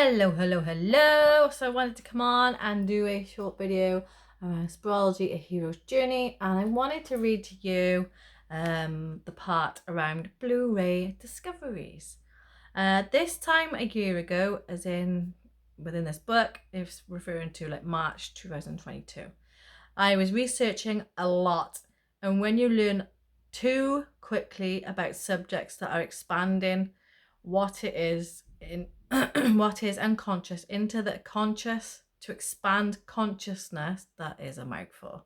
Hello. So I wanted to come on and do a short video around Spirology, a hero's journey, and I wanted to read to you the part around Blueray Discoveries. This time a year ago, as in within this book, it's referring to like March 2022. I was researching a lot, and when you learn too quickly about subjects that are expanding what it is in what is unconscious into the conscious to expand consciousness, that is a mouthful.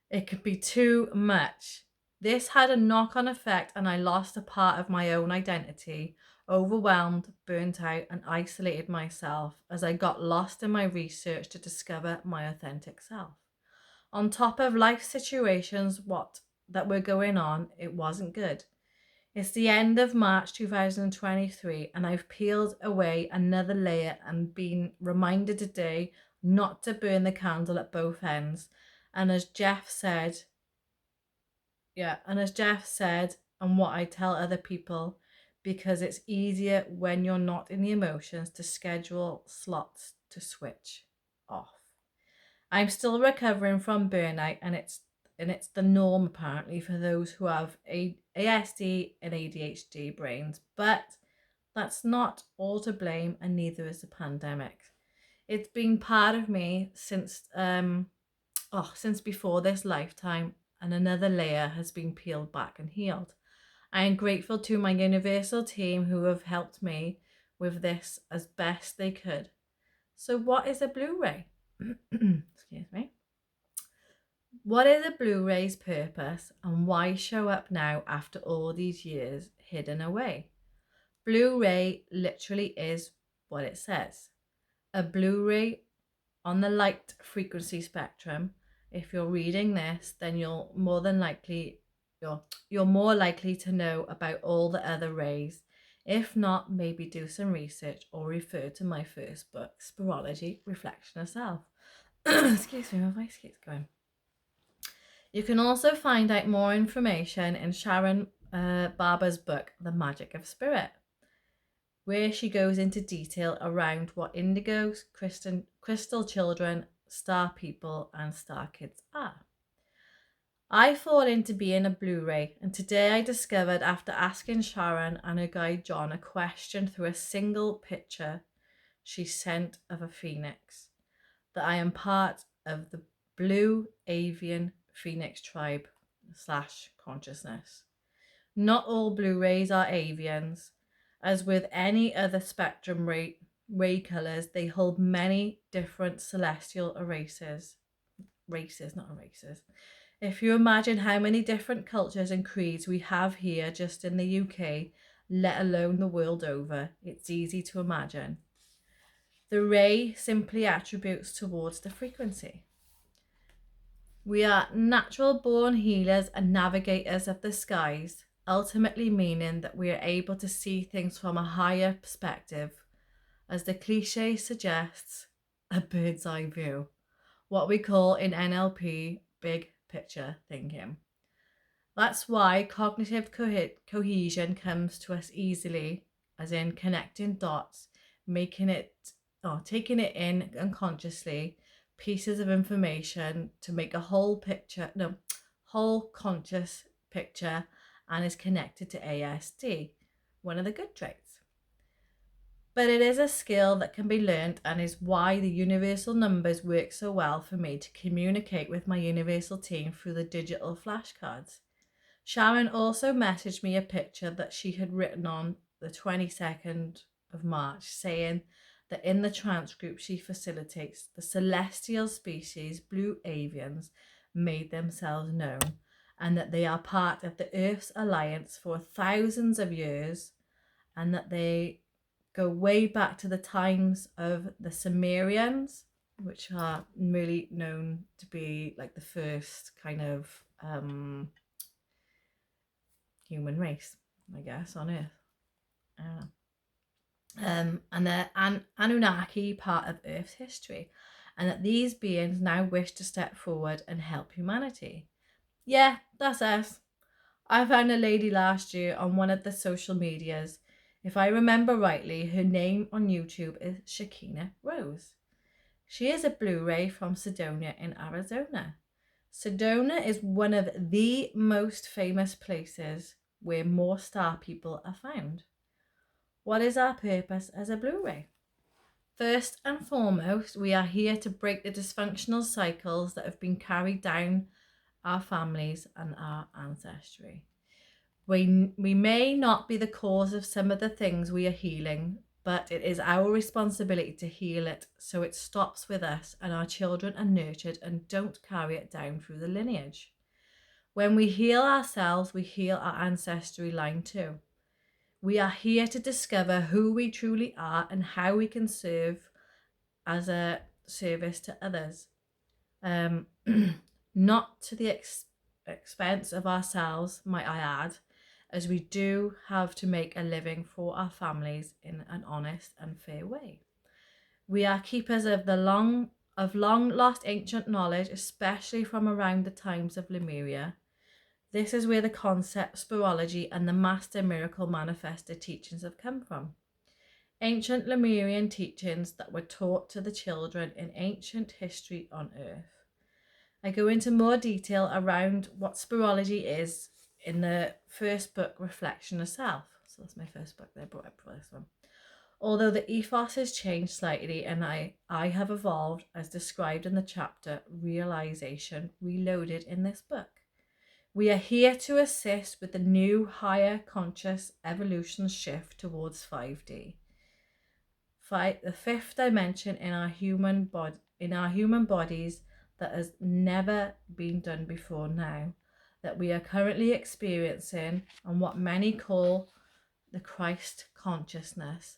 It could be too much. This had a knock-on effect, and I lost a part of my own identity, overwhelmed, burnt out, and isolated myself as I got lost in my research to discover my authentic self. On top of life situations that were going on, it wasn't good. It's the end of March 2023, and I've peeled away another layer and been reminded today not to burn the candle at both ends. And as Jeff said, and what I tell other people, because it's easier when you're not in the emotions to schedule slots to switch off. I'm still recovering from burnout, and it's the norm apparently for those who have ASD and ADHD brains, but that's not all to blame, and neither is the pandemic. It's been part of me since before this lifetime, and another layer has been peeled back and healed. I am grateful to my universal team who have helped me with this as best they could. So what is a Blueray? Excuse me. What is a Blu-ray's purpose, and why show up now after all these years hidden away? Blu-ray literally is what it says. A Blu-ray on the light frequency spectrum. If you're reading this, then you're more likely to know about all the other rays. If not, maybe do some research or refer to my first book, Spirology, Relfection of Self. Excuse me, my voice keeps going. You can also find out more information in Sharon Barber's book, The Magic of Spirit, where she goes into detail around what indigos, crystal children, star people, and star kids are. I fall into being a Blu-ray, and today I discovered, after asking Sharon and her guide John a question through a single picture she sent of a phoenix, that I am part of the Blue Avian Phoenix tribe / consciousness. Not all Blu-rays are avians. As with any other spectrum ray colors, they hold many different celestial races. If you imagine how many different cultures and creeds we have here just in the UK, let alone the world over, it's easy to imagine. The ray simply attributes towards the frequency. We are natural born healers and navigators of the skies, ultimately meaning that we are able to see things from a higher perspective, as the cliche suggests, a bird's eye view, what we call in NLP big picture thinking. That's why cognitive cohesion comes to us easily, as in connecting dots, taking it in unconsciously, pieces of information to make a whole conscious picture, and is connected to ASD, one of the good traits. But it is a skill that can be learned, and is why the universal numbers work so well for me to communicate with my universal team through the digital flashcards. Sharon also messaged me a picture that she had written on the 22nd of March, saying that in the trance group she facilitates, the celestial species Blue Avians made themselves known, and that they are part of the Earth's alliance for thousands of years, and that they go way back to the times of the Sumerians, which are really known to be like the first kind of human race, I guess, on Earth. I don't know. And they're Anunnaki, part of Earth's history, and that these beings now wish to step forward and help humanity. Yeah, that's us. I found a lady last year on one of the social medias. If I remember rightly, her name on YouTube is Shakina Rose. She is a Blueray from Sedona in Arizona. Sedona is one of the most famous places where more star people are found. What is our purpose as a Blueray? First and foremost, we are here to break the dysfunctional cycles that have been carried down our families and our ancestry. We may not be the cause of some of the things we are healing, but it is our responsibility to heal it so it stops with us and our children are nurtured and don't carry it down through the lineage. When we heal ourselves, we heal our ancestry line too. We are here to discover who we truly are and how we can serve as a service to others. Not to the expense of ourselves, might I add, as we do have to make a living for our families in an honest and fair way. We are keepers of long lost ancient knowledge, especially from around the times of Lemuria. This is where the concept Spirology and the Master Miracle Manifestor teachings have come from. Ancient Lemurian teachings that were taught to the children in ancient history on Earth. I go into more detail around what Spirology is in the first book, Relfection of Self. So that's my first book that I brought up for this one. Although the ethos has changed slightly and I have evolved as described in the chapter Realization Reloaded in this book. We are here to assist with the new higher conscious evolution shift towards 5D. The fifth dimension in our human bodies that has never been done before now, that we are currently experiencing, and what many call the Christ consciousness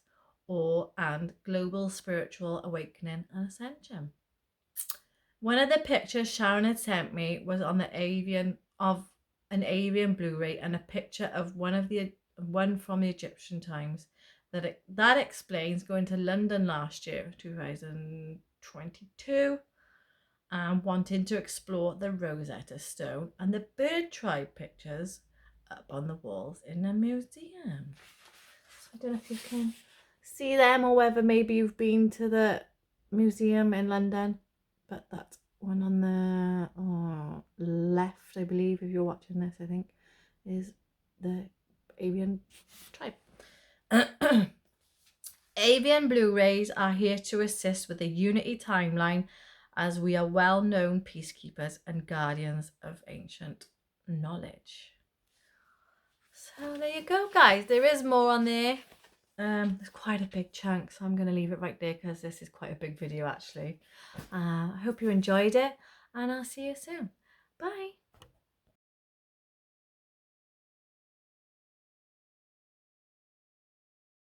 and global spiritual awakening and ascension. One of the pictures Sharon had sent me was on an avian Blueray and a picture of one from the Egyptian times. That explains going to London last year, 2022, and wanting to explore the Rosetta Stone and the bird tribe pictures up on the walls in the museum. So I don't know if you can see them or whether maybe you've been to the museum in London, but that one on the left, I believe, if you're watching this, I think, is the avian tribe. Avian Bluerays are here to assist with the Unity timeline as we are well-known peacekeepers and guardians of ancient knowledge. So there you go, guys. There is more on there. There's quite a big chunk, so I'm going to leave it right there because this is quite a big video actually. I hope you enjoyed it and I'll see you soon. Bye.